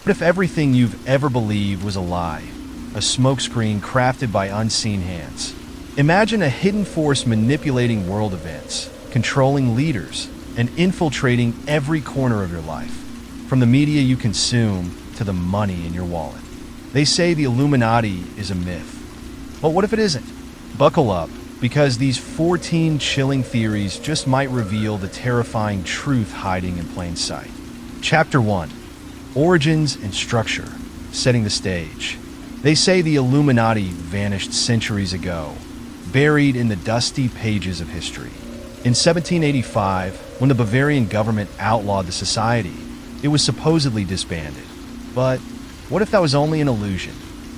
What if everything you've ever believed was a lie? A smokescreen crafted by unseen hands. Imagine a hidden force manipulating world events, controlling leaders, and infiltrating every corner of your life, from the media you consume to the money in your wallet. They say the Illuminati is a myth. But what if it isn't? Buckle up, because these 14 chilling theories just might reveal the terrifying truth hiding in plain sight. Chapter 1. Origins and Structure, setting the stage. They say the Illuminati vanished centuries ago, buried in the dusty pages of history. In 1785, when the Bavarian government outlawed the society, it was supposedly disbanded. But what if that was only an illusion?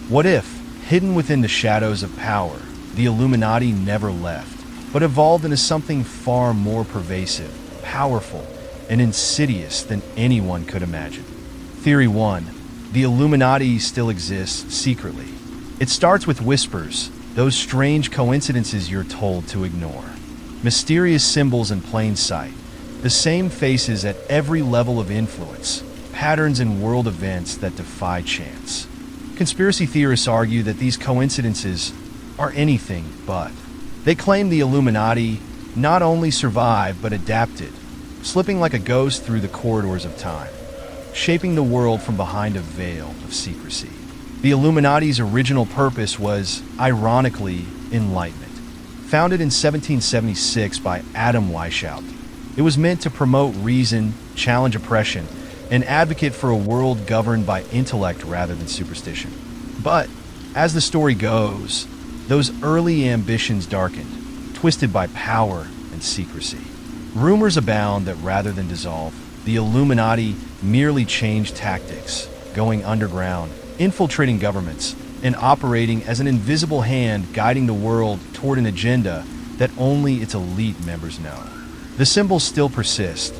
What if, hidden within the shadows of power, the Illuminati never left, but evolved into something far more pervasive, powerful, and insidious than anyone could imagine? Theory 1. The Illuminati still exists secretly. It starts with whispers, those strange coincidences you're told to ignore. Mysterious symbols in plain sight, the same faces at every level of influence, patterns in world events that defy chance. Conspiracy theorists argue that these coincidences are anything but. They claim the Illuminati not only survived but adapted, slipping like a ghost through the corridors of time, shaping the world from behind a veil of secrecy. The Illuminati's original purpose was, ironically, enlightenment. Founded in 1776 by Adam Weishaupt, it was meant to promote reason, challenge oppression, and advocate for a world governed by intellect rather than superstition. But, as the story goes, those early ambitions darkened, twisted by power and secrecy. Rumors abound that rather than dissolve, the Illuminati merely changed tactics, going underground, infiltrating governments, and operating as an invisible hand guiding the world toward an agenda that only its elite members know. The symbols still persist: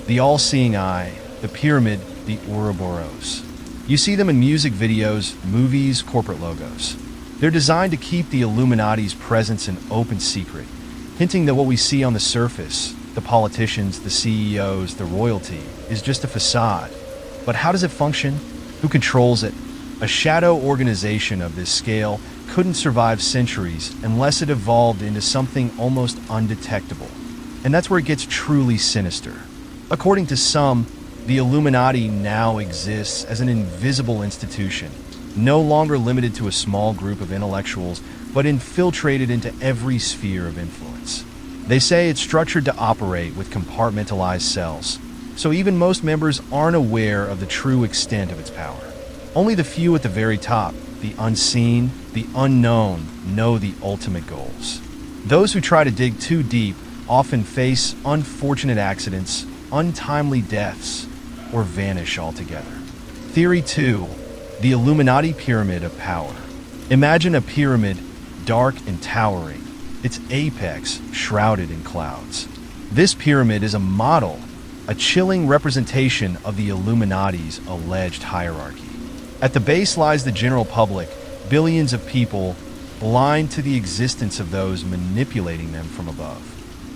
the all-seeing eye, the pyramid, the Ouroboros. You see them in music videos, movies, corporate logos. They're designed to keep the Illuminati's presence an open secret, hinting that what we see on the surface, the politicians, the CEOs, the royalty, is just a facade. But how does it function? Who controls it? A shadow organization of this scale couldn't survive centuries unless it evolved into something almost undetectable. And that's where it gets truly sinister. According to some, the Illuminati now exists as an invisible institution, no longer limited to a small group of intellectuals, but infiltrated into every sphere of influence. They say it's structured to operate with compartmentalized cells, so even most members aren't aware of the true extent of its power. Only the few at the very top, the unseen, the unknown, know the ultimate goals. Those who try to dig too deep often face unfortunate accidents, untimely deaths, or vanish altogether. Theory 2. The Illuminati Pyramid of Power. Imagine a pyramid, dark and towering, its apex shrouded in clouds. This pyramid is a model, a chilling representation of the Illuminati's alleged hierarchy. At the base lies the general public, billions of people, blind to the existence of those manipulating them from above.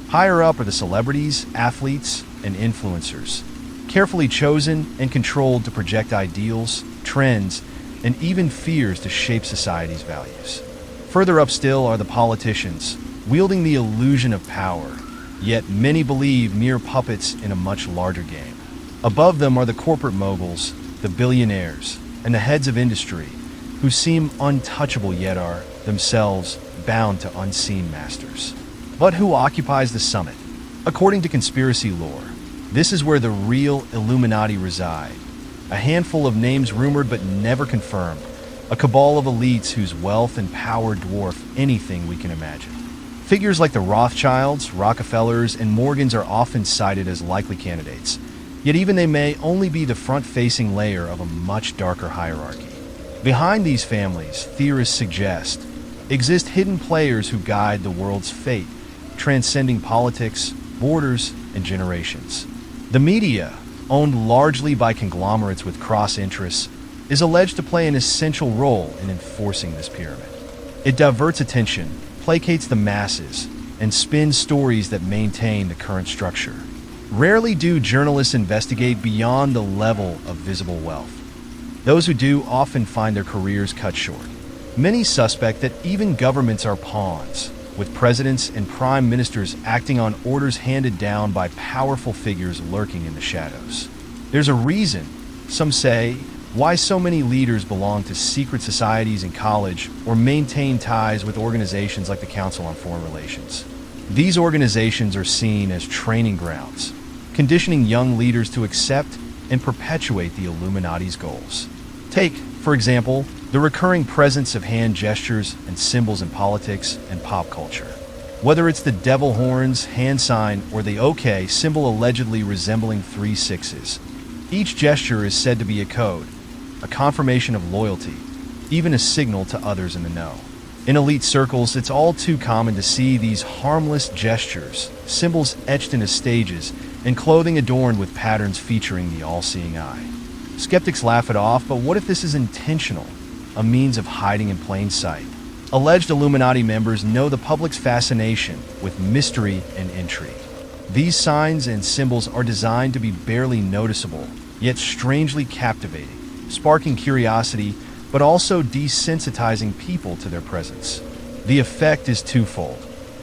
Higher up are the celebrities, athletes, and influencers, carefully chosen and controlled to project ideals, trends, and even fears to shape society's values. Further up still are the politicians, wielding the illusion of power, yet many believe mere puppets in a much larger game. Above them are the corporate moguls, the billionaires, and the heads of industry, who seem untouchable yet are, themselves, bound to unseen masters. But who occupies the summit? According to conspiracy lore, this is where the real Illuminati reside. A handful of names rumored but never confirmed. A cabal of elites whose wealth and power dwarf anything we can imagine. Figures like the Rothschilds, Rockefellers, and Morgans are often cited as likely candidates, yet even they may only be the front-facing layer of a much darker hierarchy. Behind these families, theorists suggest, exist hidden players who guide the world's fate, transcending politics, borders, and generations. The media, owned largely by conglomerates with cross-interests, is alleged to play an essential role in enforcing this pyramid. It diverts attention, placates the masses, and spins stories that maintain the current structure. Rarely do journalists investigate beyond the level of visible wealth. Those who do often find their careers cut short. Many suspect that even governments are pawns, with presidents and prime ministers acting on orders handed down by powerful figures lurking in the shadows. There's a reason, some say, why so many leaders belong to secret societies in college or maintain ties with organizations like the Council on Foreign Relations. These organizations are seen as training grounds, conditioning young leaders to accept and perpetuate the Illuminati's goals. Take, for example, the recurring presence of hand gestures and symbols in politics and pop culture. Whether it's the devil horns, hand sign, or the OK symbol allegedly resembling 3 sixes, each gesture is said to be a code, a confirmation of loyalty, even a signal to others in the know. In elite circles, it's all too common to see these harmless gestures, symbols etched into stages, and clothing adorned with patterns featuring the all-seeing eye. Skeptics laugh it off, but what if this is intentional, a means of hiding in plain sight? Alleged Illuminati members know the public's fascination with mystery and intrigue. These signs and symbols are designed to be barely noticeable, yet strangely captivating, sparking curiosity, but also desensitizing people to their presence. The effect is twofold: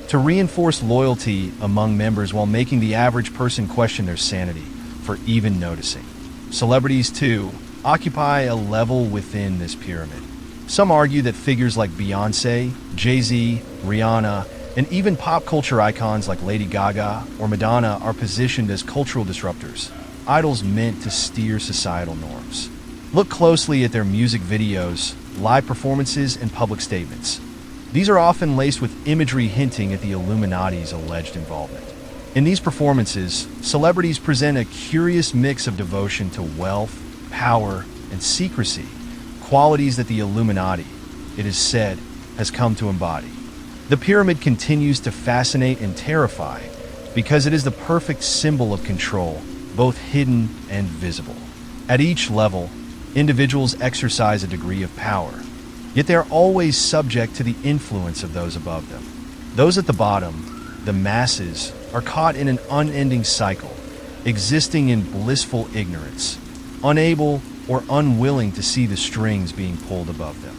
to reinforce loyalty among members while making the average person question their sanity for even noticing. Celebrities, too, occupy a level within this pyramid. Some argue that figures like Beyoncé, Jay-Z, Rihanna, and even pop culture icons like Lady Gaga or Madonna are positioned as cultural disruptors, idols meant to steer societal norms. Look closely at their music videos, live performances, and public statements. These are often laced with imagery hinting at the Illuminati's alleged involvement. In these performances, celebrities present a curious mix of devotion to wealth, power, and secrecy, qualities that the Illuminati, it is said, has come to embody. The pyramid continues to fascinate and terrify because it is the perfect symbol of control, both hidden and visible. At each level, individuals exercise a degree of power, yet they are always subject to the influence of those above them. Those at the bottom, the masses, are caught in an unending cycle, existing in blissful ignorance, unable or unwilling to see the strings being pulled above them.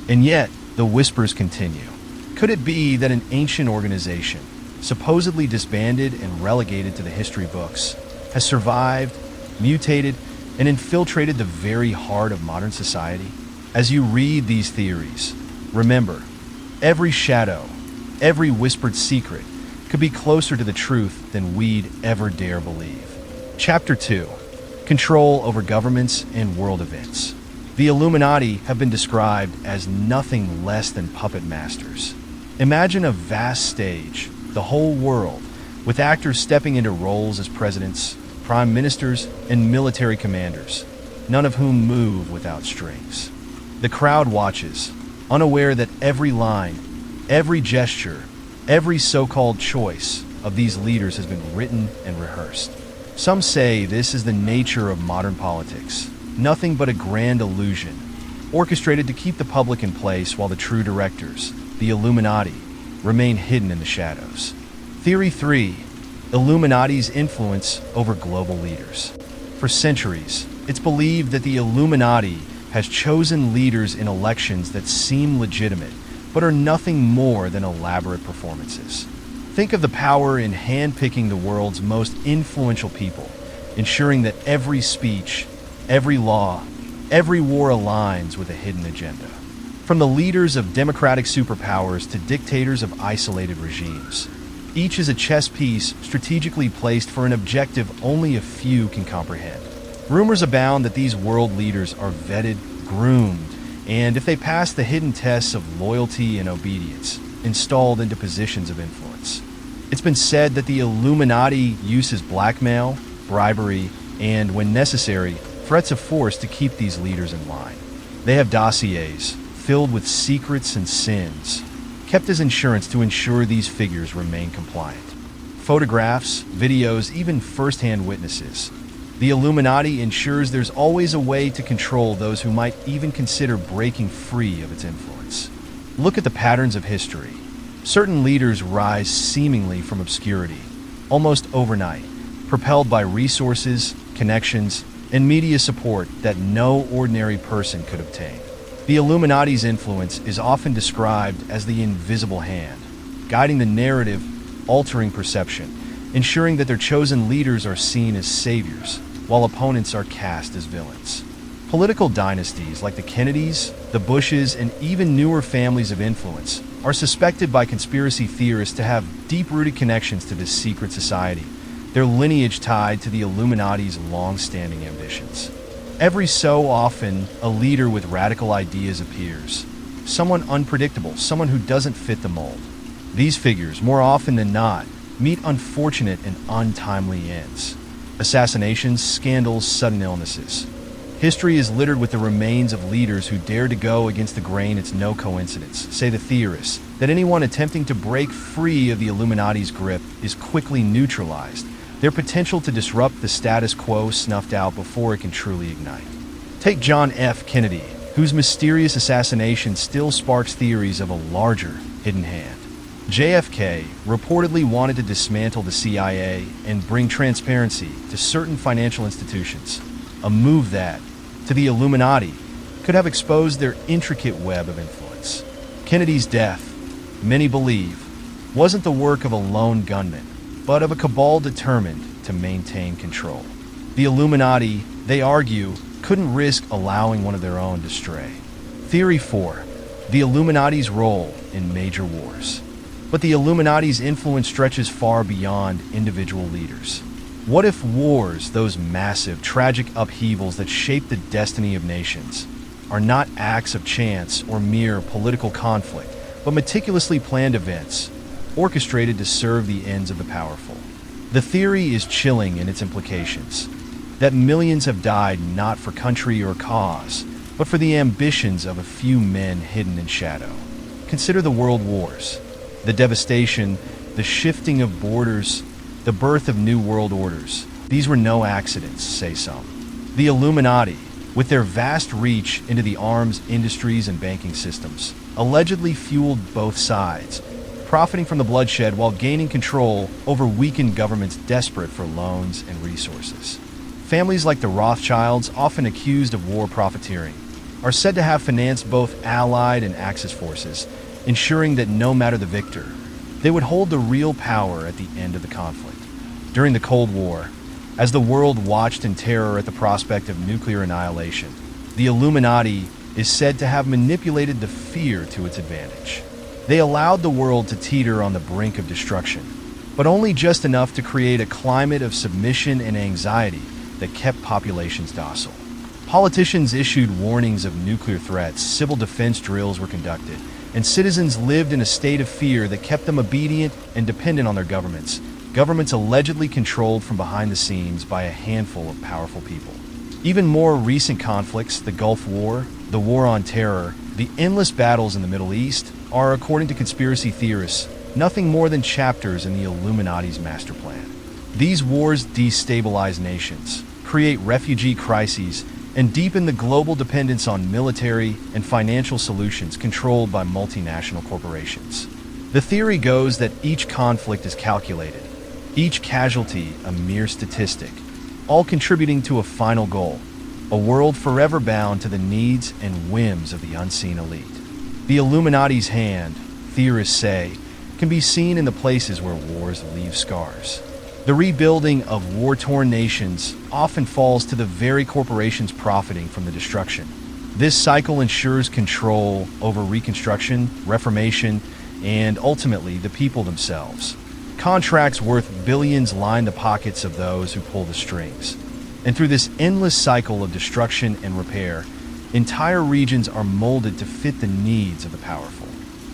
And yet, the whispers continue. Could it be that an ancient organization, supposedly disbanded and relegated to the history books, has survived, mutated, and infiltrated the very heart of modern society? As you read these theories, remember, every shadow, every whispered secret could be closer to the truth than we'd ever dare believe. Chapter 2. Control over governments and world events. The Illuminati have been described as nothing less than puppet masters. Imagine a vast stage, the whole world, with actors stepping into roles as presidents, prime ministers, and military commanders, none of whom move without strings. The crowd watches, unaware that every line, every gesture, every so-called choice of these leaders has been written and rehearsed. Some say this is the nature of modern politics, nothing but a grand illusion, orchestrated to keep the public in place while the true directors, the Illuminati, remain hidden in the shadows. Theory 3. Illuminati's influence over global leaders. For centuries, it's believed that the Illuminati has chosen leaders in elections that seem legitimate, but are nothing more than elaborate performances. Think of the power in handpicking the world's most influential people, ensuring that every speech, every law, every war aligns with a hidden agenda. From the leaders of democratic superpowers to dictators of isolated regimes, each is a chess piece strategically placed for an objective only a few can comprehend. Rumors abound that these world leaders are vetted, groomed, and if they pass the hidden tests of loyalty and obedience, installed into positions of influence. It's been said that the Illuminati uses blackmail, bribery, and, when necessary, threats of force to keep these leaders in line. They have dossiers filled with secrets and sins, kept as insurance to ensure these figures remain compliant. Photographs, videos, even first-hand witnesses. The Illuminati ensures there's always a way to control those who might even consider breaking free of its influence. Look at the patterns of history. Certain leaders rise seemingly from obscurity, almost overnight, propelled by resources, connections, and media support that no ordinary person could obtain. The Illuminati's influence is often described as the invisible hand, guiding the narrative, altering perception, ensuring that their chosen leaders are seen as saviors, while opponents are cast as villains. Political dynasties like the Kennedys, the Bushes, and even newer families of influence are suspected by conspiracy theorists to have deep-rooted connections to this secret society, their lineage tied to the Illuminati's long-standing ambitions. Every so often, a leader with radical ideas appears. Someone unpredictable, someone who doesn't fit the mold. These figures, more often than not, meet unfortunate and untimely ends. Assassinations, scandals, sudden illnesses. History is littered with the remains of leaders who dare to go against the grain. It's no coincidence, say the theorists, that anyone attempting to break free of the Illuminati's grip is quickly neutralized, their potential to disrupt the status quo snuffed out before it can truly ignite. Take John F. Kennedy, whose mysterious assassination still sparks theories of a larger hidden hand. JFK reportedly wanted to dismantle the CIA and bring transparency to certain financial institutions, a move that, to the Illuminati, could have exposed their intricate web of influence. Kennedy's death, many believe, wasn't the work of a lone gunman, but of a cabal determined to maintain control. The Illuminati, they argue, couldn't risk allowing one of their own to stray. Theory 4. The Illuminati's role in major wars. But the Illuminati's influence stretches far beyond individual leaders. What if wars, those massive, tragic upheavals that shape the destiny of nations, are not acts of chance or mere political conflict, but meticulously planned events, orchestrated to serve the ends of the powerful? The theory is chilling in its implications, that millions have died not for country or cause, but for the ambitions of a few men hidden in shadow. Consider the world wars, the devastation, the shifting of borders, the birth of new world orders. These were no accidents, say some. The Illuminati, with their vast reach into the arms industries and banking systems, allegedly fueled both sides, profiting from the bloodshed while gaining control over weakened governments desperate for loans and resources. Families like the Rothschilds, often accused of war profiteering, are said to have financed both Allied and Axis forces, ensuring that no matter the victor, they would hold the real power at the end of the conflict. During the Cold War, as the world watched in terror at the prospect of nuclear annihilation, the Illuminati is said to have manipulated the fear to its advantage. They allowed the world to teeter on the brink of destruction, but only just enough to create a climate of submission and anxiety that kept populations docile. Politicians issued warnings of nuclear threats, civil defense drills were conducted, and citizens lived in a state of fear that kept them obedient and dependent on their governments allegedly controlled from behind the scenes by a handful of powerful people. Even more recent conflicts, the Gulf War, the War on Terror, the endless battles in the Middle East, are, according to conspiracy theorists, nothing more than chapters in the Illuminati's master plan. These wars destabilize nations, create refugee crises, and deepen the global dependence on military and financial solutions controlled by multinational corporations. The theory goes that each conflict is calculated, each casualty a mere statistic, all contributing to a final goal, a world forever bound to the needs and whims of the unseen elite. The Illuminati's hand, theorists say, can be seen in the places where wars leave scars. The rebuilding of war-torn nations often falls to the very corporations profiting from the destruction. This cycle ensures control over reconstruction, reformation, and ultimately the people themselves. Contracts worth billions line the pockets of those who pull the strings. And through this endless cycle of destruction and repair, entire regions are molded to fit the needs of the powerful.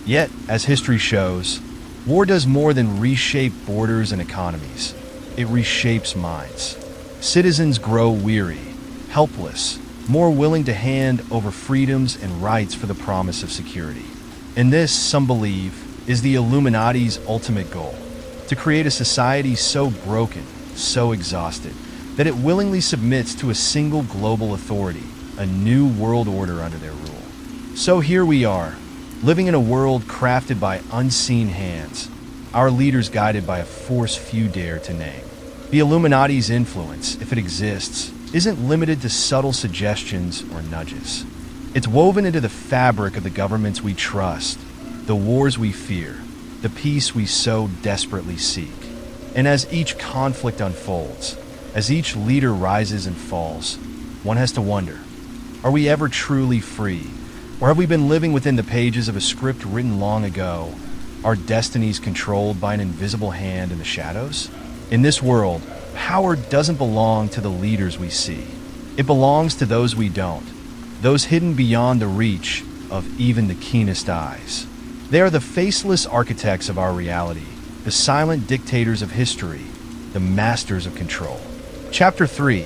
Yet, as history shows, war does more than reshape borders and economies. It reshapes minds. Citizens grow weary, helpless, more willing to hand over freedoms and rights for the promise of security. And this, some believe, is the Illuminati's ultimate goal: to create a society so broken, so exhausted, that it willingly submits to a single global authority, a new world order under their rule. So here we are, living in a world crafted by unseen hands, our leaders guided by a force few dare to name. The Illuminati's influence, if it exists, isn't limited to subtle suggestions or nudges. It's woven into the fabric of the governments we trust, the wars we fear, the peace we so desperately seek. And as each conflict unfolds, as each leader rises and falls, one has to wonder, are we ever truly free? Or have we been living within the pages of a script written long ago, our destinies controlled by an invisible hand in the shadows? In this world, power doesn't belong to the leaders we see. It belongs to those we don't, those hidden beyond the reach of even the keenest eyes. They are the faceless architects of our reality, the silent dictators of history, the masters of control. Chapter 3: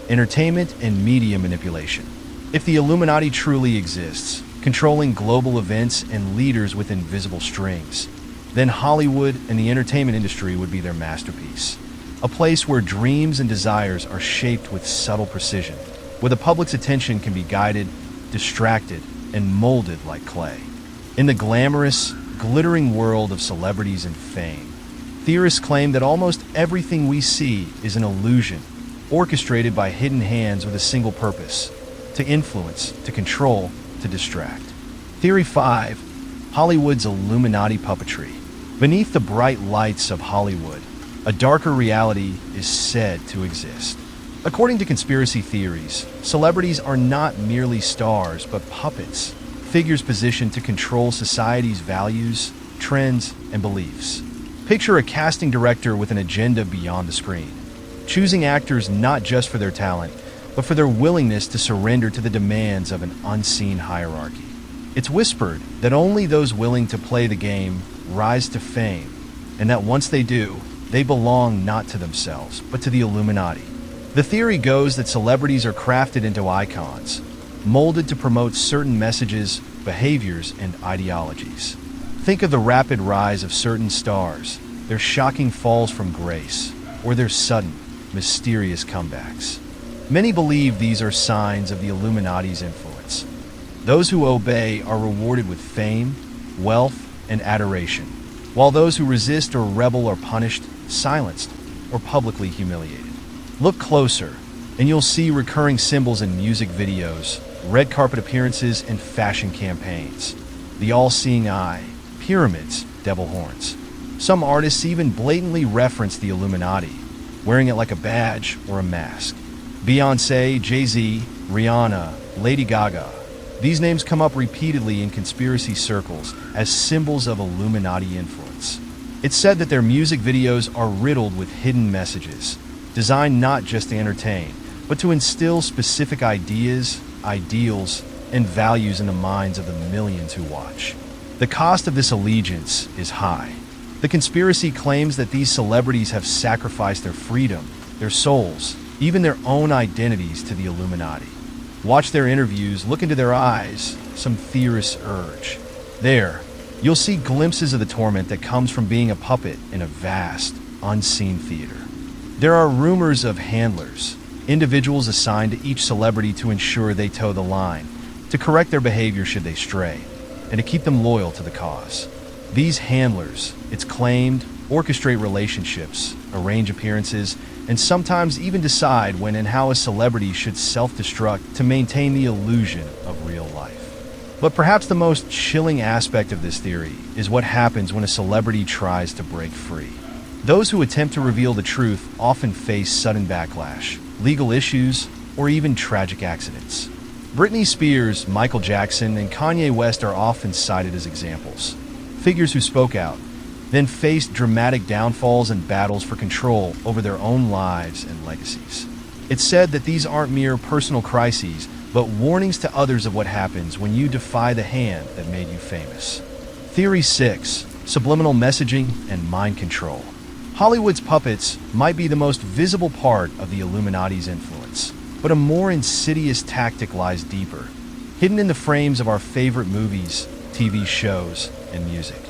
Entertainment and Media Manipulation. If the Illuminati truly exists, controlling global events and leaders with invisible strings, then Hollywood and the entertainment industry would be their masterpiece. A place where dreams and desires are shaped with subtle precision, where the public's attention can be guided, distracted, and molded like clay. In the glamorous, glittering world of celebrities and fame, theorists claim that almost everything we see is an illusion, orchestrated by hidden hands with a single purpose: to influence, to control, to distract. Theory 5: Hollywood's Illuminati puppetry. Beneath the bright lights of Hollywood, a darker reality is said to exist. According to conspiracy theories, celebrities are not merely stars but puppets, figures positioned to control society's values, trends, and beliefs. Picture a casting director with an agenda beyond the screen, choosing actors not just for their talent, but for their willingness to surrender to the demands of an unseen hierarchy. It's whispered that only those willing to play the game rise to fame, and that once they do, they belong not to themselves, but to the Illuminati. The theory goes that celebrities are crafted into icons, molded to promote certain messages, behaviors, and ideologies. Think of the rapid rise of certain stars, their shocking falls from grace, or their sudden, mysterious comebacks. Many believe these are signs of the Illuminati's influence. Those who obey are rewarded with fame, wealth, and adoration, while those who resist or rebel are punished, silenced, or publicly humiliated. Look closer, and you'll see recurring symbols in music videos, red carpet appearances, and fashion campaigns. The all-seeing eye, pyramids, devil horns. Some artists even blatantly reference the Illuminati, wearing it like a badge or a mask. Beyoncé, Jay-Z, Rihanna, Lady Gaga. These names come up repeatedly in conspiracy circles as symbols of Illuminati influence. It's said that their music videos are riddled with hidden messages, designed not just to entertain, but to instill specific ideas, ideals, and values in the minds of the millions who watch. The cost of this allegiance is high. The conspiracy claims that these celebrities have sacrificed their freedom, their souls, even their own identities to the Illuminati. Watch their interviews, look into their eyes, some theorists urge. There, you'll see glimpses of the torment that comes from being a puppet in a vast, unseen theater. There are rumors of handlers, individuals assigned to each celebrity to ensure they toe the line, to correct their behavior should they stray, and to keep them loyal to the cause. These handlers, it's claimed, orchestrate relationships, arrange appearances, and sometimes even decide when and how a celebrity should self-destruct to maintain the illusion of real life. But perhaps the most chilling aspect of this theory is what happens when a celebrity tries to break free. Those who attempt to reveal the truth often face sudden backlash, legal issues, or even tragic accidents. Britney Spears, Michael Jackson, and Kanye West are often cited as examples. Figures who spoke out, then faced dramatic downfalls and battles for control over their own lives and legacies. It's said that these aren't mere personal crises, but warnings to others of what happens when you defy the hand that made you famous. Theory 6: Subliminal messaging and mind control. Hollywood's puppets might be the most visible part of the Illuminati's influence, but a more insidious tactic lies deeper, hidden in the frames of our favorite movies, TV shows, and music.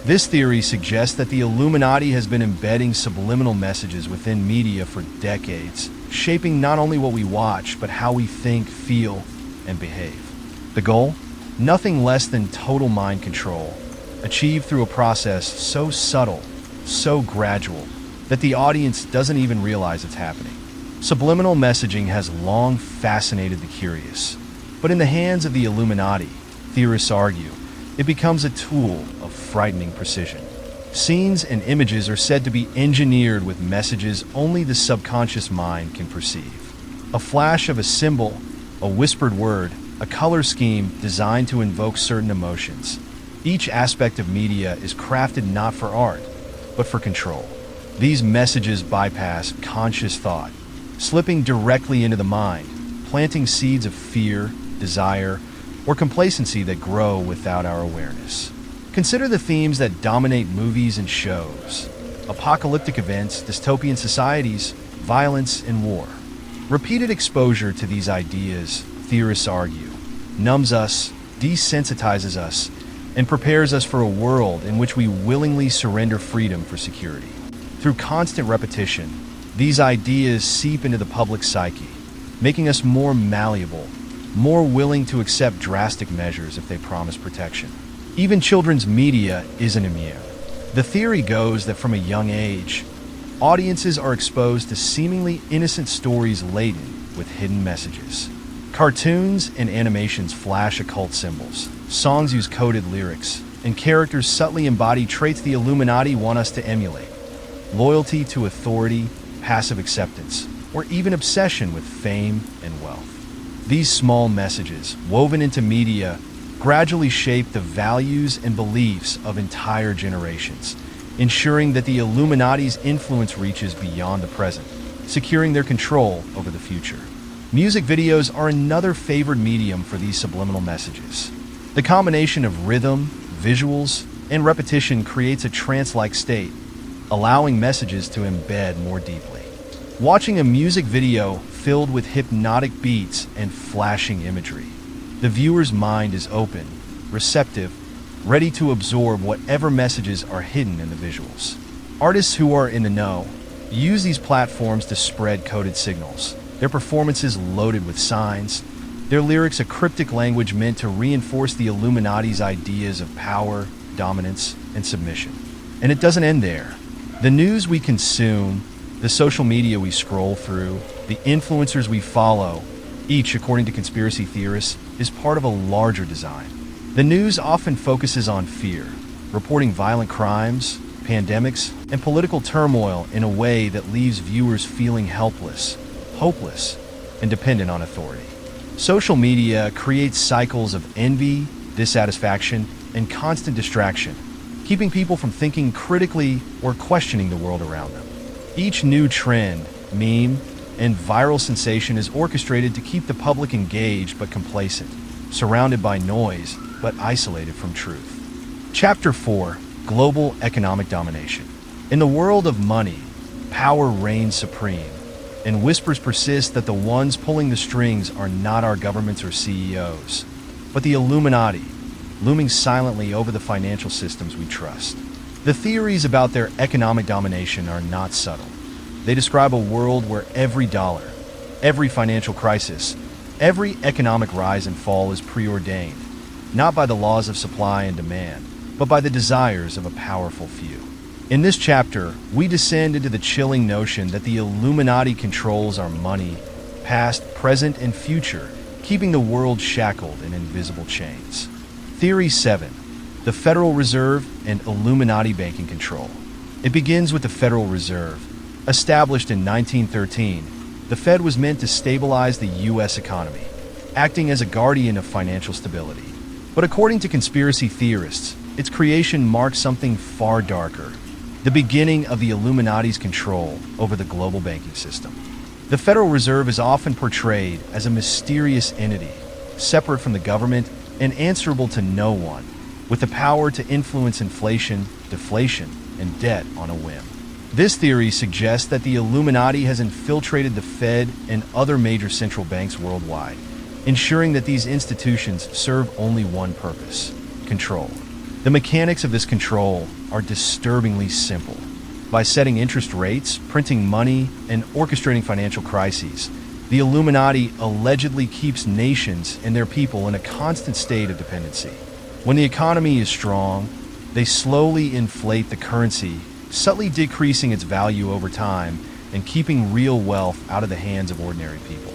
This theory suggests that the Illuminati has been embedding subliminal messages within media for decades, shaping not only what we watch, but how we think, feel, and behave. The goal? Nothing less than total mind control, achieved through a process so subtle, so gradual, that the audience doesn't even realize it's happening. Subliminal messaging has long fascinated the curious, but in the hands of the Illuminati, theorists argue, it becomes a tool of frightening precision. Scenes and images are said to be engineered with messages only the subconscious mind can perceive. A flash of a symbol, a whispered word, a color scheme designed to invoke certain emotions. Each aspect of media is crafted not for art, but for control. These messages bypass conscious thought, slipping directly into the mind, planting seeds of fear, desire, or complacency that grow without our awareness. Consider the themes that dominate movies and shows: apocalyptic events, dystopian societies, violence, and war. Repeated exposure to these ideas, theorists argue, numbs us, desensitizes us, and prepares us for a world in which we willingly surrender freedom for security. Through constant repetition, these ideas seep into the public psyche, making us more malleable, more willing to accept drastic measures if they promise protection. Even children's media isn't immune. The theory goes that from a young age, audiences are exposed to seemingly innocent stories laden with hidden messages. Cartoons and animations flash occult symbols, songs use coded lyrics, and characters subtly embody traits the Illuminati want us to emulate: loyalty to authority, passive acceptance, or even obsession with fame and wealth. These small messages, woven into media, gradually shape the values and beliefs of entire generations, ensuring that the Illuminati's influence reaches beyond the present, securing their control over the future. Music videos are another favored medium for these subliminal messages. The combination of rhythm, visuals, and repetition creates a trance-like state, allowing messages to embed more deeply. Watching a music video filled with hypnotic beats and flashing imagery, the viewer's mind is open, receptive, ready to absorb whatever messages are hidden in the visuals. Artists who are in the know use these platforms to spread coded signals, their performances loaded with signs, their lyrics a cryptic language meant to reinforce the Illuminati's ideas of power, dominance, and submission. And it doesn't end there. The news we consume, the social media we scroll through, the influencers we follow, each, according to conspiracy theorists, is part of a larger design. The news often focuses on fear, reporting violent crimes, pandemics, and political turmoil in a way that leaves viewers feeling helpless, hopeless, and dependent on authority. Social media creates cycles of envy, dissatisfaction, and constant distraction, keeping people from thinking critically or questioning the world around them. Each new trend, meme, and viral sensation is orchestrated to keep the public engaged but complacent, surrounded by noise but isolated from truth. Chapter 4: Global Economic Domination. In the world of money, power reigns supreme, and whispers persist that the ones pulling the strings are not our governments or CEOs, but the Illuminati, looming silently over the financial systems we trust. The theories about their economic domination are not subtle. They describe a world where every dollar, every financial crisis, every economic rise and fall is preordained, not by the laws of supply and demand, but by the desires of a powerful few. In this chapter, we descend into the chilling notion that the Illuminati controls our money, past, present, and future, keeping the world shackled in invisible chains. Theory 7: The Federal Reserve and Illuminati Banking Control. It begins with the Federal Reserve. Established in 1913, the Fed was meant to stabilize the U.S. economy, acting as a guardian of financial stability. But according to conspiracy theorists, its creation marks something far darker: the beginning of the Illuminati's control over the global banking system. The Federal Reserve is often portrayed as a mysterious entity, separate from the government and answerable to no one, with the power to influence inflation, deflation, and debt on a whim. This theory suggests that the Illuminati has infiltrated the Fed and other major central banks worldwide, ensuring that these institutions serve only one purpose: control. The mechanics of this control are disturbingly simple. By setting interest rates, printing money, and orchestrating financial crises, the Illuminati allegedly keeps nations and their people in a constant state of dependency. When the economy is strong, they slowly inflate the currency, subtly decreasing its value over time and keeping real wealth out of the hands of ordinary people.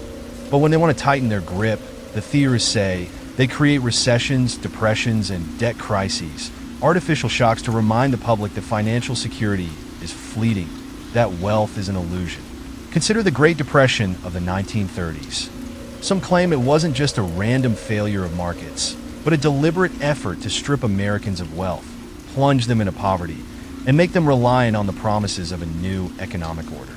But when they want to tighten their grip, the theorists say they create recessions, depressions, and debt crises, artificial shocks to remind the public that financial security is fleeting, that wealth is an illusion. Consider the Great Depression of the 1930s. Some claim it wasn't just a random failure of markets, but a deliberate effort to strip Americans of wealth, plunge them into poverty, and make them reliant on the promises of a new economic order.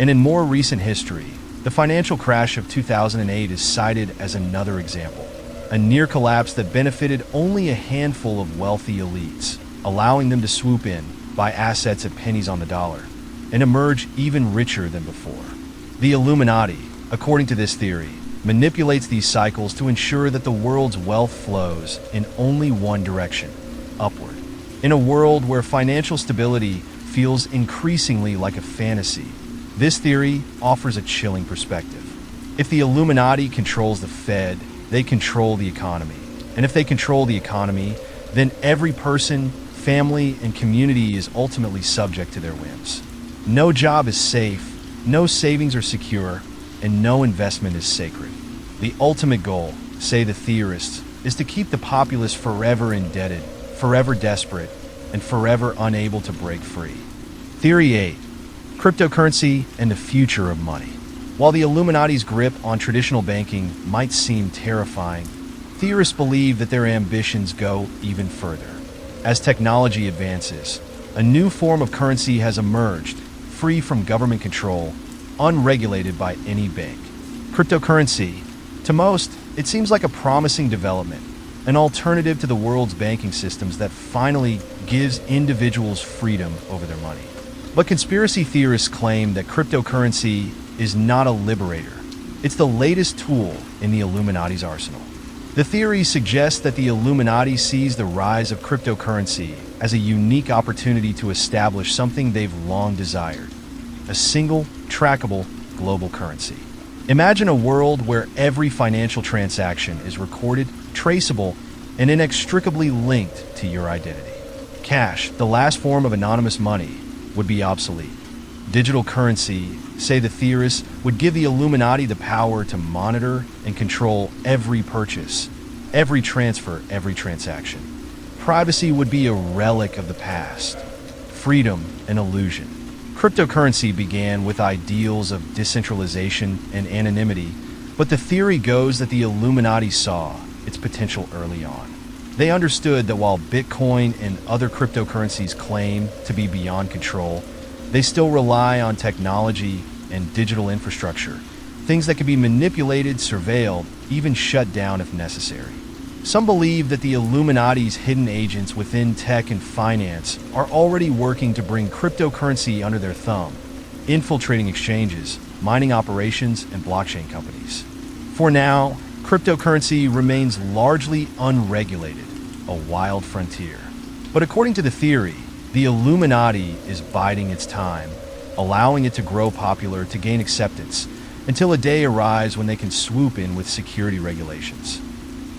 And in more recent history, the financial crash of 2008 is cited as another example, a near collapse that benefited only a handful of wealthy elites, allowing them to swoop in, buy assets at pennies on the dollar, and emerge even richer than before. The Illuminati, according to this theory, manipulates these cycles to ensure that the world's wealth flows in only one direction, upward. In a world where financial stability feels increasingly like a fantasy, this theory offers a chilling perspective. If the Illuminati controls the Fed, they control the economy. And if they control the economy, then every person, family, and community is ultimately subject to their whims. No job is safe, no savings are secure, and no investment is sacred. The ultimate goal, say the theorists, is to keep the populace forever indebted, forever desperate, and forever unable to break free. Theory 8. Cryptocurrency and the future of money. While the Illuminati's grip on traditional banking might seem terrifying, theorists believe that their ambitions go even further. As technology advances, a new form of currency has emerged, free from government control, unregulated by any bank. Cryptocurrency. To most, it seems like a promising development, an alternative to the world's banking systems that finally gives individuals freedom over their money. But conspiracy theorists claim that cryptocurrency is not a liberator. It's the latest tool in the Illuminati's arsenal. The theory suggests that the Illuminati sees the rise of cryptocurrency as a unique opportunity to establish something they've long desired: a single, trackable, global currency. Imagine a world where every financial transaction is recorded, traceable, and inextricably linked to your identity. Cash, the last form of anonymous money, would be obsolete. Digital currency, say the theorists, would give the Illuminati the power to monitor and control every purchase, every transfer, every transaction. Privacy would be a relic of the past. Freedom, an illusion. Cryptocurrency began with ideals of decentralization and anonymity, but the theory goes that the Illuminati saw its potential early on. They understood that while Bitcoin and other cryptocurrencies claim to be beyond control, they still rely on technology and digital infrastructure, things that can be manipulated, surveilled, even shut down if necessary. Some believe that the Illuminati's hidden agents within tech and finance are already working to bring cryptocurrency under their thumb, infiltrating exchanges, mining operations, and blockchain companies. For now, cryptocurrency remains largely unregulated, a wild frontier. But according to the theory, the Illuminati is biding its time, allowing it to grow popular to gain acceptance, until a day arrives when they can swoop in with security regulations.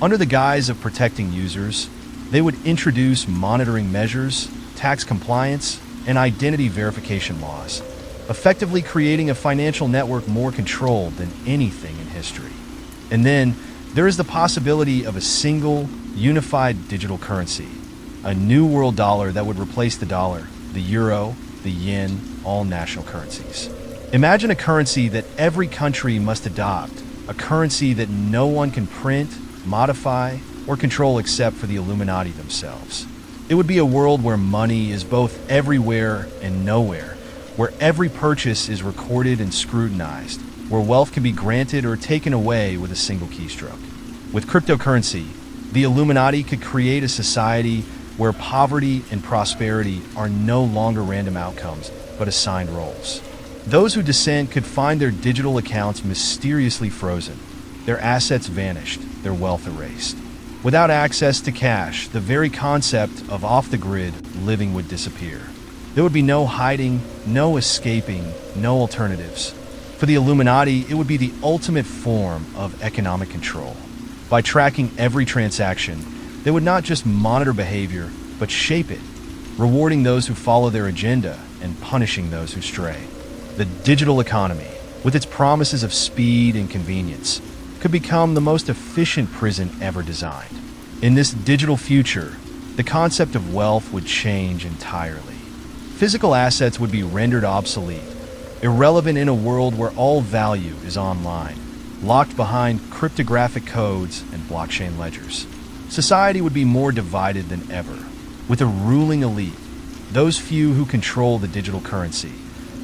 Under the guise of protecting users, they would introduce monitoring measures, tax compliance, and identity verification laws, effectively creating a financial network more controlled than anything in history. And then there is the possibility of a single, unified digital currency, a new world dollar that would replace the dollar, the euro, the yen, all national currencies. Imagine a currency that every country must adopt, a currency that no one can print, modify, or control except for the Illuminati themselves. It would be a world where money is both everywhere and nowhere, where every purchase is recorded and scrutinized, where wealth can be granted or taken away with a single keystroke. With cryptocurrency, the Illuminati could create a society where poverty and prosperity are no longer random outcomes, but assigned roles. Those who dissent could find their digital accounts mysteriously frozen, their assets vanished, their wealth erased. Without access to cash, the very concept of off-the-grid living would disappear. There would be no hiding, no escaping, no alternatives. For the Illuminati, it would be the ultimate form of economic control. By tracking every transaction, they would not just monitor behavior, but shape it, rewarding those who follow their agenda and punishing those who stray. The digital economy, with its promises of speed and convenience, could become the most efficient prison ever designed. In this digital future, the concept of wealth would change entirely. Physical assets would be rendered obsolete, irrelevant in a world where all value is online, locked behind cryptographic codes and blockchain ledgers. Society would be more divided than ever, with a ruling elite, those few who control the digital currency,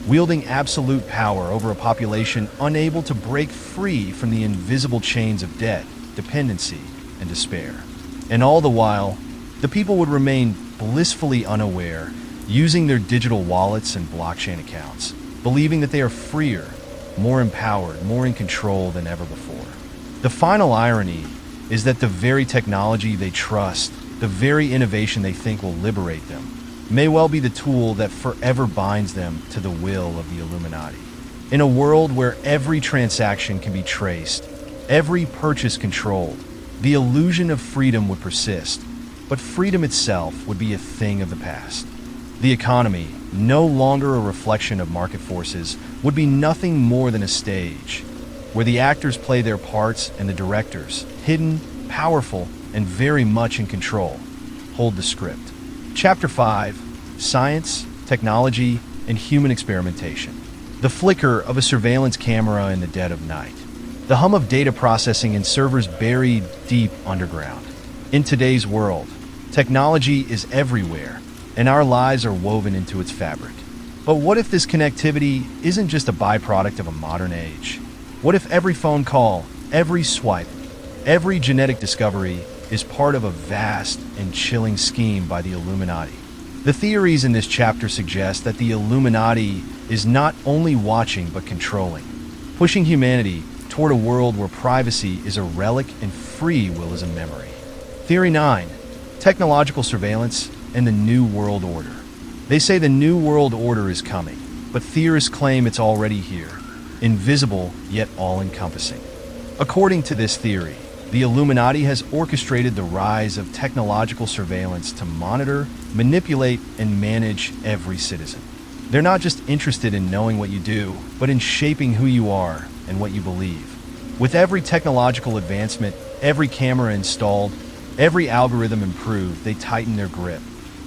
wielding absolute power over a population unable to break free from the invisible chains of debt, dependency, and despair. And all the while, the people would remain blissfully unaware, using their digital wallets and blockchain accounts, believing that they are freer, more empowered, more in control than ever before. The final irony is that the very technology they trust, the very innovation they think will liberate them, may well be the tool that forever binds them to the will of the Illuminati. In a world where every transaction can be traced, every purchase controlled, the illusion of freedom would persist, but freedom itself would be a thing of the past. The economy, no longer a reflection of market forces, would be nothing more than a stage, where the actors play their parts and the directors, hidden, powerful, and very much in control, hold the script. Chapter 5. Science, Technology, and Human Experimentation. The flicker of a surveillance camera in the dead of night. The hum of data processing in servers buried deep underground. In today's world, technology is everywhere, and our lives are woven into its fabric. But what if this connectivity isn't just a byproduct of a modern age? What if every phone call, every swipe, every genetic discovery is part of a vast and chilling scheme by the Illuminati? The theories in this chapter suggest that the Illuminati is not only watching but controlling, pushing humanity toward a world where privacy is a relic and free will is a memory. Theory 9. Technological surveillance and the New World Order. They say the New World Order is coming, but theorists claim it's already here, invisible yet all-encompassing. According to this theory, the Illuminati has orchestrated the rise of technological surveillance to monitor, manipulate, and manage every citizen. They're not just interested in knowing what you do, but in shaping who you are and what you believe. With every technological advancement, every camera installed, every algorithm improved, they tighten their grip.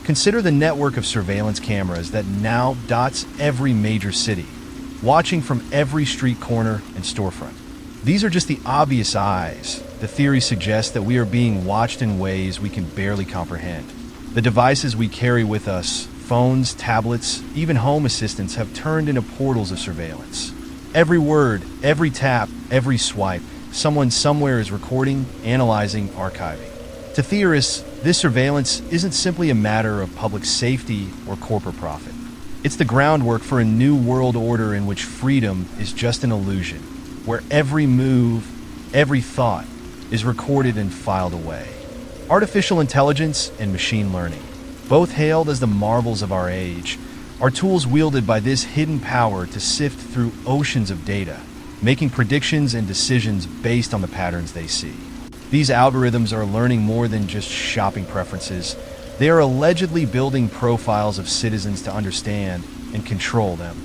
Consider the network of surveillance cameras that now dots every major city, watching from every street corner and storefront. These are just the obvious eyes. The theory suggests that we are being watched in ways we can barely comprehend. The devices we carry with us, phones, tablets, even home assistants, have turned into portals of surveillance. Every word, every tap, every swipe, someone somewhere is recording, analyzing, archiving. To theorists, this surveillance isn't simply a matter of public safety or corporate profit. It's the groundwork for a new world order in which freedom is just an illusion, where every move, every thought is recorded and filed away. Artificial intelligence and machine learning, both hailed as the marvels of our age, are tools wielded by this hidden power to sift through oceans of data, making predictions and decisions based on the patterns they see. These algorithms are learning more than just shopping preferences. They are allegedly building profiles of citizens to understand and control them.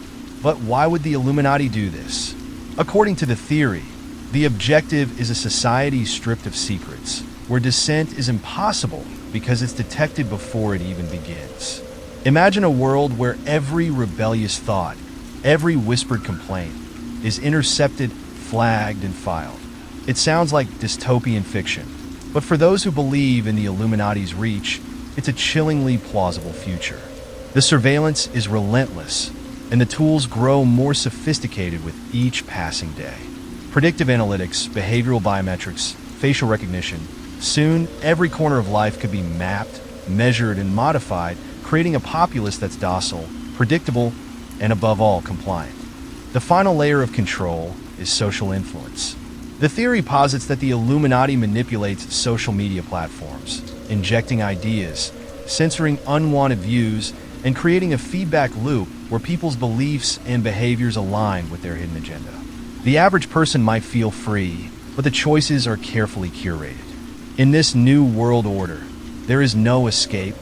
But why would the Illuminati do this? According to the theory, the objective is a society stripped of secrets, where dissent is impossible because it's detected before it even begins. Imagine a world where every rebellious thought, every whispered complaint, is intercepted, flagged, and filed. It sounds like dystopian fiction, but for those who believe in the Illuminati's reach, it's a chillingly plausible future. The surveillance is relentless, and the tools grow more sophisticated with each passing day. Predictive analytics, behavioral biometrics, facial recognition. Soon, every corner of life could be mapped, measured, and modified, creating a populace that's docile, predictable, and above all, compliant. The final layer of control is social influence. The theory posits that the Illuminati manipulates social media platforms, injecting ideas, censoring unwanted views, and creating a feedback loop where people's beliefs and behaviors align with their hidden agenda. The average person might feel free, but the choices are carefully curated. In this new world order, there is no escape,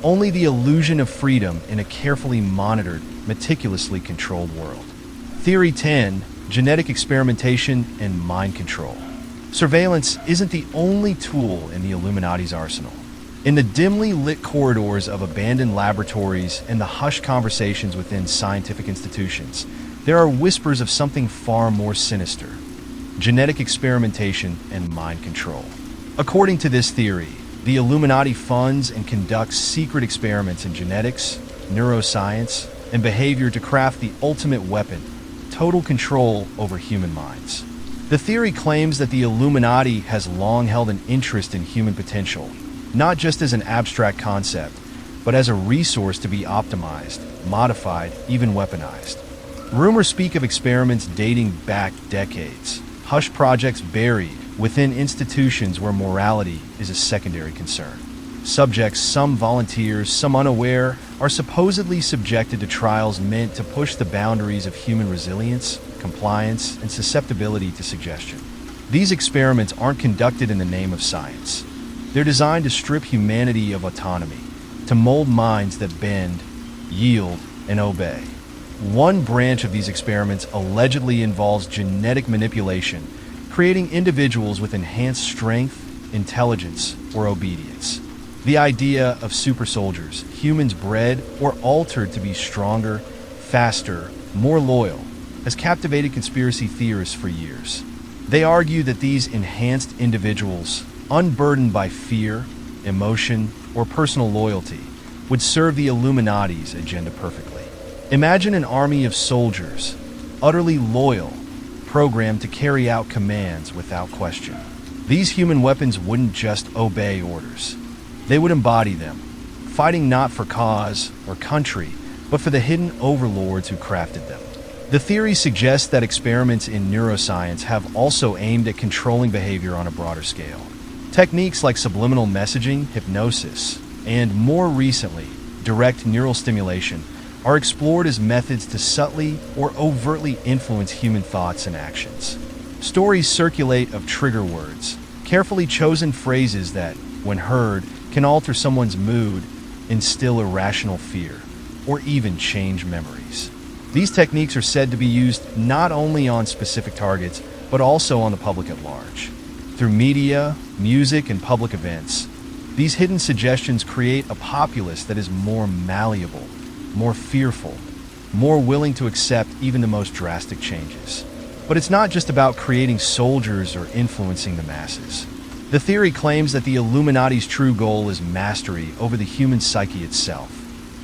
only the illusion of freedom in a carefully monitored, meticulously controlled world. Theory 10. Genetic experimentation and mind control. Surveillance isn't the only tool in the Illuminati's arsenal. In the dimly lit corridors of abandoned laboratories and the hushed conversations within scientific institutions, there are whispers of something far more sinister: genetic experimentation and mind control. According to this theory, the Illuminati funds and conducts secret experiments in genetics, neuroscience, and behavior to craft the ultimate weapon: total control over human minds. The theory claims that the Illuminati has long held an interest in human potential, not just as an abstract concept, but as a resource to be optimized, modified, even weaponized. Rumors speak of experiments dating back decades, hush projects buried within institutions where morality is a secondary concern. Subjects, some volunteers, some unaware, are supposedly subjected to trials meant to push the boundaries of human resilience, compliance, and susceptibility to suggestion. These experiments aren't conducted in the name of science. They're designed to strip humanity of autonomy, to mold minds that bend, yield, and obey. One branch of these experiments allegedly involves genetic manipulation, creating individuals with enhanced strength, intelligence, or obedience. The idea of super soldiers, humans bred or altered to be stronger, faster, more loyal, has captivated conspiracy theorists for years. They argue that these enhanced individuals, unburdened by fear, emotion, or personal loyalty, would serve the Illuminati's agenda perfectly. Imagine an army of soldiers, utterly loyal, programmed to carry out commands without question. These human weapons wouldn't just obey orders. They would embody them, fighting not for cause or country, but for the hidden overlords who crafted them. The theory suggests that experiments in neuroscience have also aimed at controlling behavior on a broader scale. Techniques like subliminal messaging, hypnosis, and more recently, direct neural stimulation are explored as methods to subtly or overtly influence human thoughts and actions. Stories circulate of trigger words, carefully chosen phrases that, when heard, can alter someone's mood, instill irrational fear, or even change memories. These techniques are said to be used not only on specific targets, but also on the public at large. Through media, music, and public events, these hidden suggestions create a populace that is more malleable, more fearful, more willing to accept even the most drastic changes. But it's not just about creating soldiers or influencing the masses. The theory claims that the Illuminati's true goal is mastery over the human psyche itself,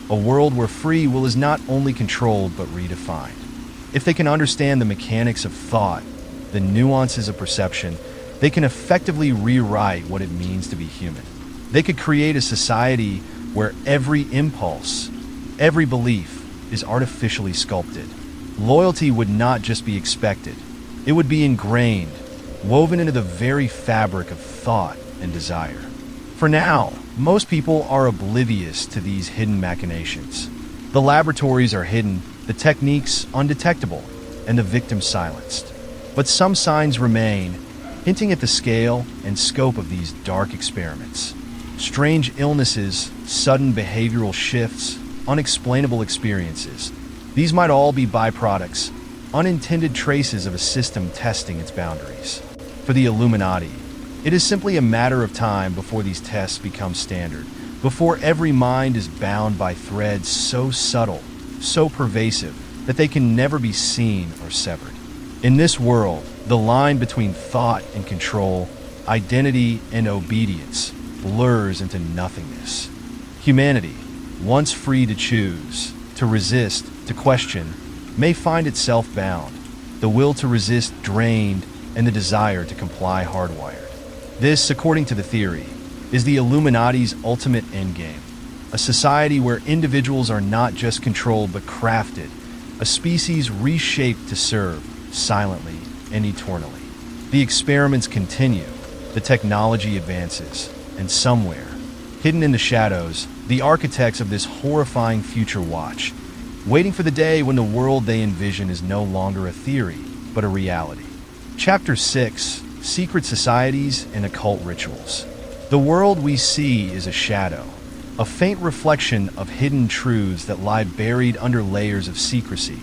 a world where free will is not only controlled but redefined. If they can understand the mechanics of thought, the nuances of perception, they can effectively rewrite what it means to be human. They could create a society where every impulse, every belief is artificially sculpted. Loyalty would not just be expected, it would be ingrained, woven into the very fabric of thought and desire. For now, most people are oblivious to these hidden machinations. The laboratories are hidden, the techniques undetectable, and the victims silenced. But some signs remain, hinting at the scale and scope of these dark experiments. Strange illnesses, sudden behavioral shifts, unexplainable experiences. These might all be byproducts, unintended traces of a system testing its boundaries. For the Illuminati, it is simply a matter of time before these tests become standard, before every mind is bound by threads so subtle, so pervasive, that they can never be seen or severed. In this world, the line between thought and control, identity and obedience, blurs into nothingness. Humanity, once free to choose, to resist, to question, may find itself bound, the will to resist drained, and the desire to comply hardwired. This, according to the theory, is the Illuminati's ultimate endgame, a society where individuals are not just controlled but crafted, a species reshaped to serve, silently and eternally. The experiments continue, the technology advances, and somewhere, hidden in the shadows, the architects of this horrifying future watch, waiting for the day when the world they envision is no longer a theory, but a reality. Chapter 6: Secret Societies and Occult Rituals. The world we see is a shadow, a faint reflection of hidden truths that lie buried under layers of secrecy,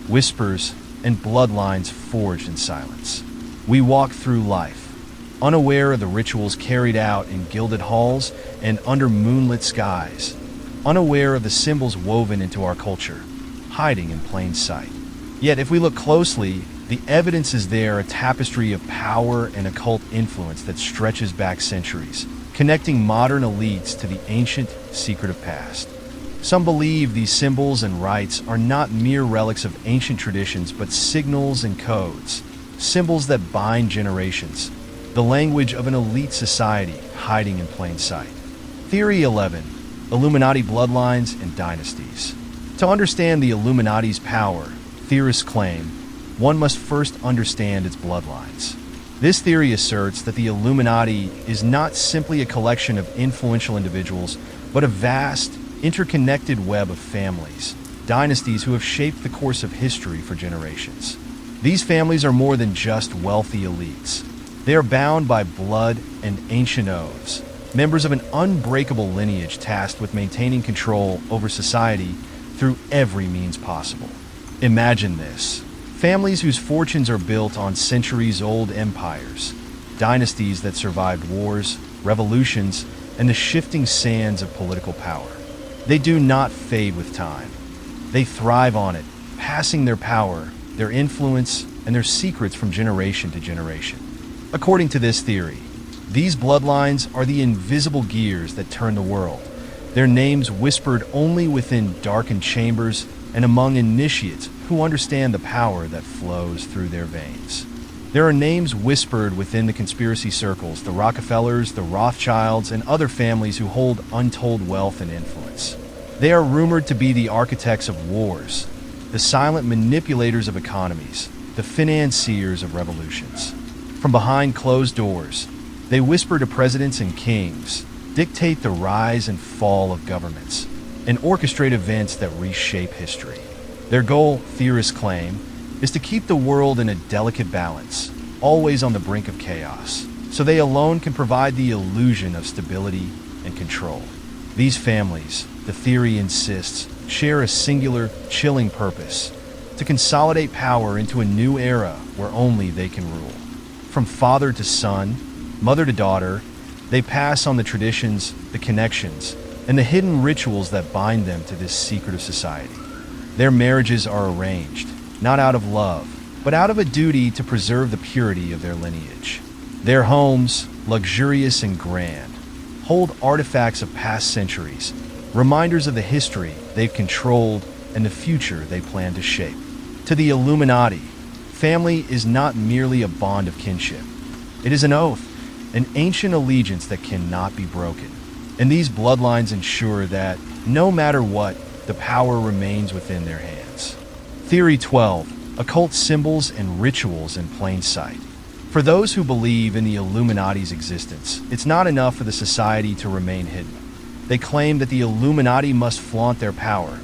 whispers, and bloodlines forged in silence. We walk through life, unaware of the rituals carried out in gilded halls and under moonlit skies, unaware of the symbols woven into our culture, hiding in plain sight. Yet if we look closely, the evidence is there, a tapestry of power and occult influence that stretches back centuries, connecting modern elites to the ancient, secretive past. Some believe these symbols and rites are not mere relics of ancient traditions, but signals and codes, symbols that bind generations, the language of an elite society hiding in plain sight. Theory 11. Illuminati bloodlines and dynasties. To understand the Illuminati's power, theorists claim, one must first understand its bloodlines. This theory asserts that the Illuminati is not simply a collection of influential individuals, but a vast, interconnected web of families, dynasties who have shaped the course of history for generations. These families are more than just wealthy elites. They are bound by blood and ancient oaths, members of an unbreakable lineage tasked with maintaining control over society through every means possible. Imagine this. Families whose fortunes are built on centuries-old empires, dynasties that survived wars, revolutions, and the shifting sands of political power. They do not fade with time. They thrive on it, passing their power, their influence, and their secrets from generation to generation. According to this theory, these bloodlines are the invisible gears that turn the world, their names whispered only within darkened chambers and among initiates who understand the power that flows through their veins. There are names whispered within the conspiracy circles, the Rockefellers, the Rothschilds, and other families who hold untold wealth and influence. They are rumored to be the architects of wars, the silent manipulators of economies, the financiers of revolutions. From behind closed doors, they whisper to presidents and kings, dictate the rise and fall of governments, and orchestrate events that reshape history. Their goal, theorists claim, is to keep the world in a delicate balance, always on the brink of chaos, so they alone can provide the illusion of stability and control. These families, the theory insists, share a singular, chilling purpose: to consolidate power into a new era where only they can rule. From father to son, mother to daughter, they pass on the traditions, the connections, and the hidden rituals that bind them to this secretive society. Their marriages are arranged, not out of love, but out of a duty to preserve the purity of their lineage. Their homes, luxurious and grand, hold artifacts of past centuries, reminders of the history they've controlled and the future they plan to shape. To the Illuminati, family is not merely a bond of kinship. It is an oath, an ancient allegiance that cannot be broken. And these bloodlines ensure that, no matter what, the power remains within their hands. Theory 12. Occult symbols and rituals in plain sight. For those who believe in the Illuminati's existence, it's not enough for the society to remain hidden. They claim that the Illuminati must flaunt their power,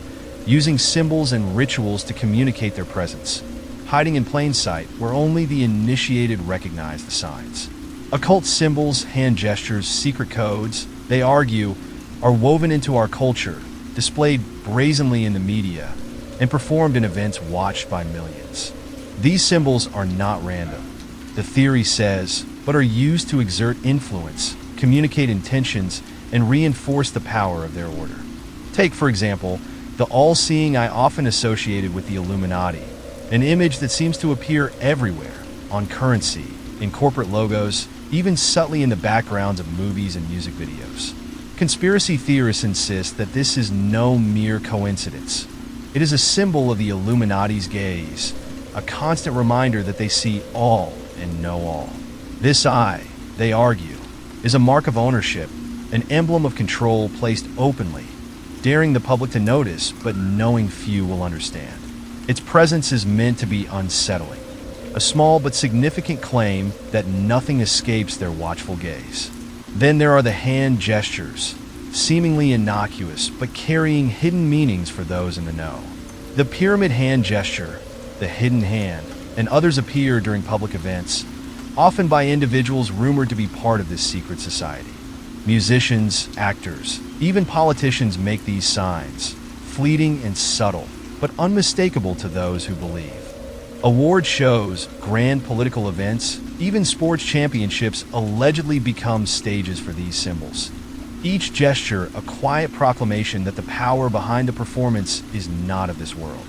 using symbols and rituals to communicate their presence, hiding in plain sight where only the initiated recognize the signs. Occult symbols, hand gestures, secret codes, they argue, are woven into our culture, displayed brazenly in the media, and performed in events watched by millions. These symbols are not random, the theory says, but are used to exert influence, communicate intentions, and reinforce the power of their order. Take, for example, the all-seeing eye often associated with the Illuminati, an image that seems to appear everywhere, on currency, in corporate logos, even subtly in the backgrounds of movies and music videos. Conspiracy theorists insist that this is no mere coincidence. It is a symbol of the Illuminati's gaze, a constant reminder that they see all and know all. This eye, they argue, is a mark of ownership, an emblem of control placed openly, daring the public to notice, but knowing few will understand. Its presence is meant to be unsettling, a small but significant claim that nothing escapes their watchful gaze. Then there are the hand gestures, seemingly innocuous but carrying hidden meanings for those in the know. The pyramid hand gesture, the hidden hand, and others appear during public events, often by individuals rumored to be part of this secret society. Musicians, actors, even politicians make these signs, fleeting and subtle, but unmistakable to those who believe. Award shows, grand political events, even sports championships allegedly become stages for these symbols. Each gesture a quiet proclamation that the power behind the performance is not of this world.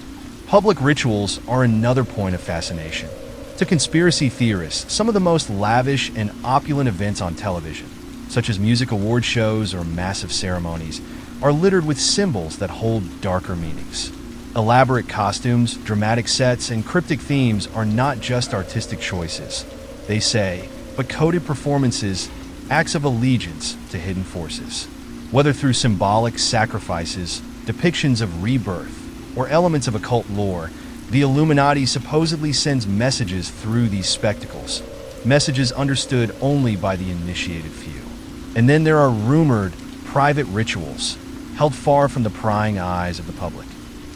Public rituals are another point of fascination. To conspiracy theorists, some of the most lavish and opulent events on television, such as music award shows or massive ceremonies, are littered with symbols that hold darker meanings. Elaborate costumes, dramatic sets, and cryptic themes are not just artistic choices, they say, but coded performances, acts of allegiance to hidden forces. Whether through symbolic sacrifices, depictions of rebirth, or elements of occult lore, the Illuminati supposedly sends messages through these spectacles, messages understood only by the initiated few. And then there are rumored private rituals, held far from the prying eyes of the public.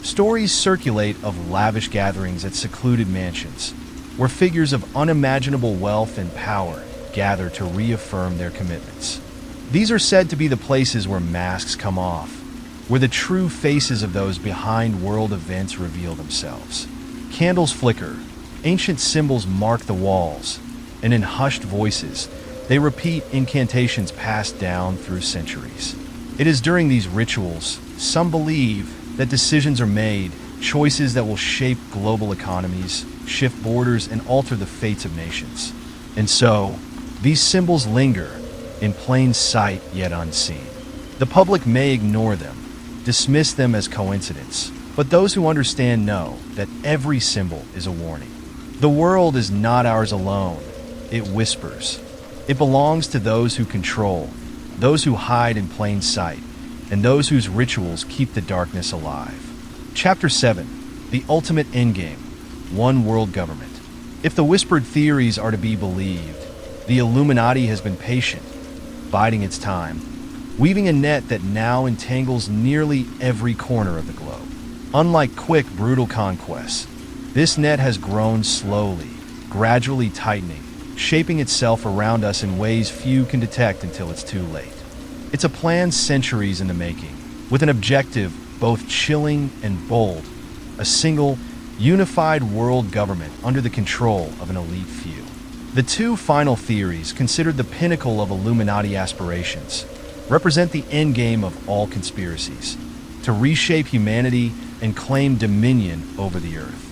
Stories circulate of lavish gatherings at secluded mansions, where figures of unimaginable wealth and power gather to reaffirm their commitments. These are said to be the places where masks come off, where the true faces of those behind world events reveal themselves. Candles flicker, ancient symbols mark the walls, and in hushed voices, they repeat incantations passed down through centuries. It is during these rituals, some believe, that decisions are made, choices that will shape global economies, shift borders, and alter the fates of nations. And so, these symbols linger, in plain sight yet unseen. The public may ignore them, dismiss them as coincidence, but those who understand know that every symbol is a warning. The world is not ours alone, it whispers. It belongs to those who control, those who hide in plain sight, and those whose rituals keep the darkness alive. Chapter 7. The Ultimate Endgame. One World Government. If the whispered theories are to be believed, the Illuminati has been patient, biding its time, weaving a net that now entangles nearly every corner of the globe. Unlike quick, brutal conquests, this net has grown slowly, gradually tightening, shaping itself around us in ways few can detect until it's too late. It's a plan centuries in the making, with an objective both chilling and bold, a single, unified world government under the control of an elite few. The two final theories, considered the pinnacle of Illuminati aspirations, represent the endgame of all conspiracies, to reshape humanity and claim dominion over the earth.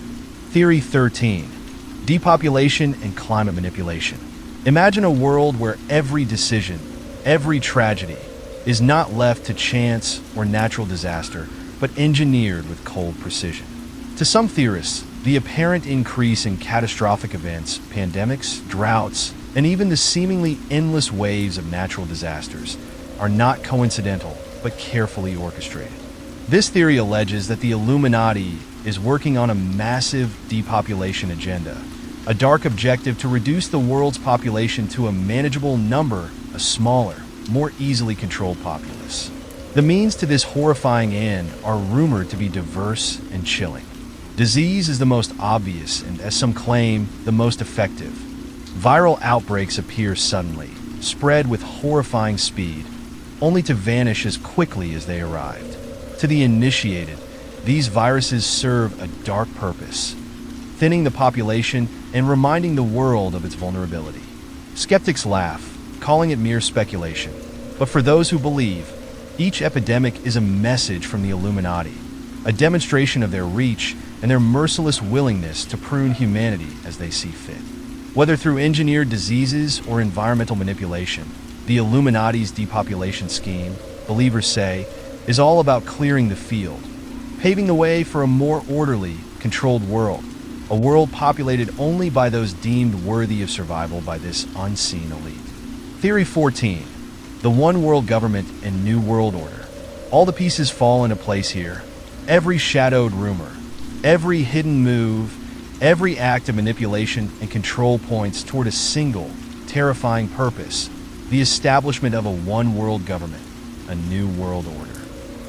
Theory 13. Depopulation and climate manipulation. Imagine a world where every decision, every tragedy, is not left to chance or natural disaster, but engineered with cold precision. To some theorists, the apparent increase in catastrophic events, pandemics, droughts, and even the seemingly endless waves of natural disasters are not coincidental, but carefully orchestrated. This theory alleges that the Illuminati is working on a massive depopulation agenda, a dark objective to reduce the world's population to a manageable number, a smaller, more easily controlled populace. The means to this horrifying end are rumored to be diverse and chilling. Disease is the most obvious and, as some claim, the most effective. Viral outbreaks appear suddenly, spread with horrifying speed, only to vanish as quickly as they arrived. To the initiated, these viruses serve a dark purpose, thinning the population and reminding the world of its vulnerability. Skeptics laugh, calling it mere speculation. But for those who believe, each epidemic is a message from the Illuminati, a demonstration of their reach and their merciless willingness to prune humanity as they see fit. Whether through engineered diseases or environmental manipulation, the Illuminati's depopulation scheme, believers say, is all about clearing the field, paving the way for a more orderly, controlled world, a world populated only by those deemed worthy of survival by this unseen elite. Theory 14. The One World Government and New World Order. All the pieces fall into place here. Every shadowed rumor, every hidden move, every act of manipulation and control points toward a single, terrifying purpose, the establishment of a one world government, a new world order.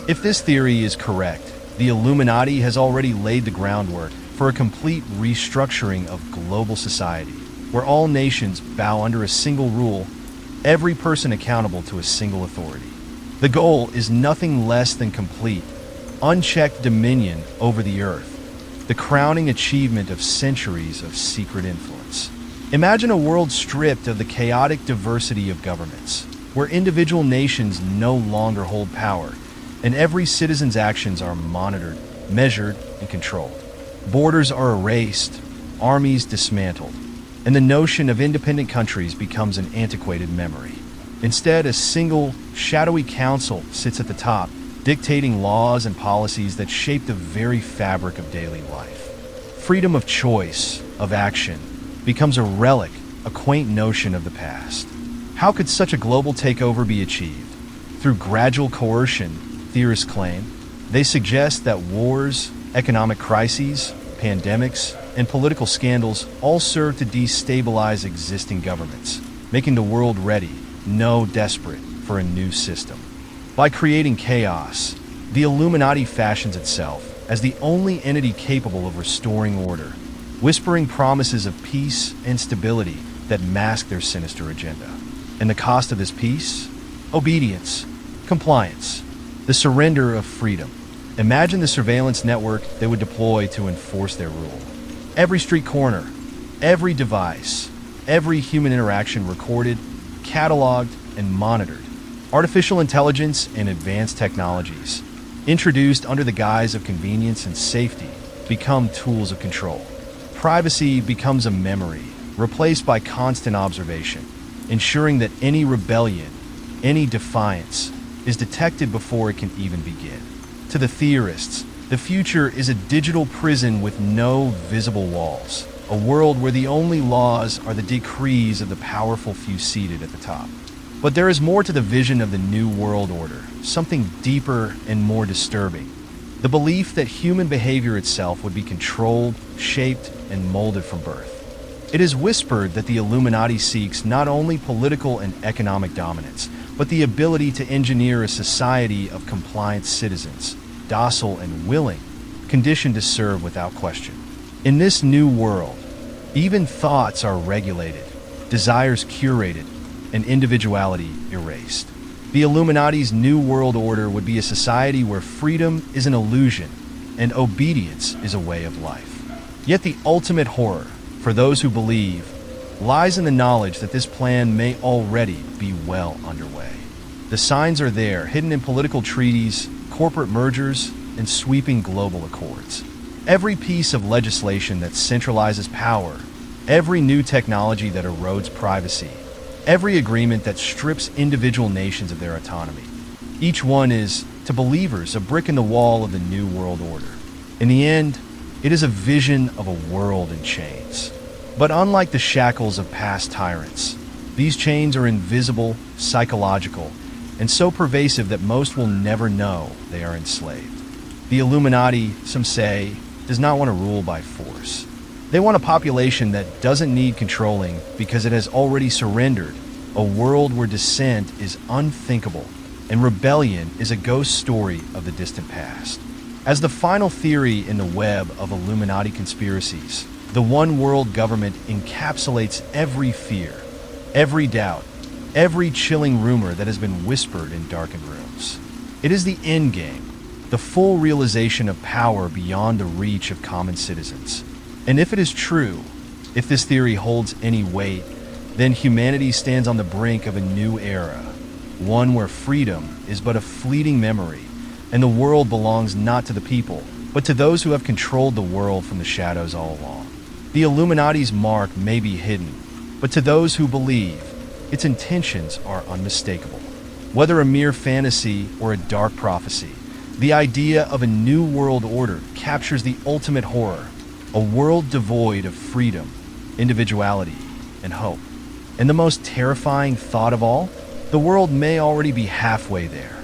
If this theory is correct, the Illuminati has already laid the groundwork for a complete restructuring of global society, where all nations bow under a single rule, every person accountable to a single authority. The goal is nothing less than complete, unchecked dominion over the earth, the crowning achievement of centuries of secret influence. Imagine a world stripped of the chaotic diversity of governments, where individual nations no longer hold power, and every citizen's actions are monitored, measured, and controlled. Borders are erased, armies dismantled, and the notion of independent countries becomes an antiquated memory. Instead, a single, shadowy council sits at the top, dictating laws and policies that shape the very fabric of daily life. Freedom of choice, of action, becomes a relic, a quaint notion of the past. How could such a global takeover be achieved? Through gradual coercion, theorists claim. They suggest that wars, economic crises, pandemics, and political scandals all serve to destabilize existing governments, making the world ready, no desperate, for a new system. By creating chaos, the Illuminati fashions itself as the only entity capable of restoring order, whispering promises of peace and stability that mask their sinister agenda. And the cost of this peace? Obedience, compliance, the surrender of freedom. Imagine the surveillance network they would deploy to enforce their rule. Every street corner, every device, every human interaction recorded, cataloged, and monitored. Artificial intelligence and advanced technologies, introduced under the guise of convenience and safety, become tools of control. Privacy becomes a memory, replaced by constant observation, ensuring that any rebellion, any defiance, is detected before it can even begin. To the theorists, the future is a digital prison with no visible walls, a world where the only laws are the decrees of the powerful few seated at the top. But there is more to the vision of the New World Order, something deeper and more disturbing. The belief that human behavior itself would be controlled, shaped, and molded from birth. It is whispered that the Illuminati seeks not only political and economic dominance, but the ability to engineer a society of compliant citizens, docile and willing, conditioned to serve without question. In this new world, even thoughts are regulated, desires curated, and individuality erased. The Illuminati's New World Order would be a society where freedom is an illusion and obedience is a way of life. Yet the ultimate horror, for those who believe, lies in the knowledge that this plan may already be well underway. The signs are there, hidden in political treaties, corporate mergers, and sweeping global accords. Every piece of legislation that centralizes power, every new technology that erodes privacy, every agreement that strips individual nations of their autonomy. Each one is, to believers, a brick in the wall of the New World Order. In the end, it is a vision of a world in chains. But unlike the shackles of past tyrants, these chains are invisible, psychological, and so pervasive that most will never know they are enslaved. The Illuminati, some say, does not want to rule by force. They want a population that doesn't need controlling because it has already surrendered, a world where dissent is unthinkable and rebellion is a ghost story of the distant past. As the final theory in the web of Illuminati conspiracies, the one world government encapsulates every fear, every doubt, every chilling rumor that has been whispered in darkened rooms. It is the endgame, the full realization of power beyond the reach of common citizens. And if it is true, if this theory holds any weight, then humanity stands on the brink of a new era, one where freedom is but a fleeting memory, and the world belongs not to the people, but to those who have controlled the world from the shadows all along. The Illuminati's mark may be hidden, but to those who believe, its intentions are unmistakable. Whether a mere fantasy or a dark prophecy, the idea of a new world order captures the ultimate horror, a world devoid of freedom, individuality, and hope. And the most terrifying thought of all, the world may already be halfway there.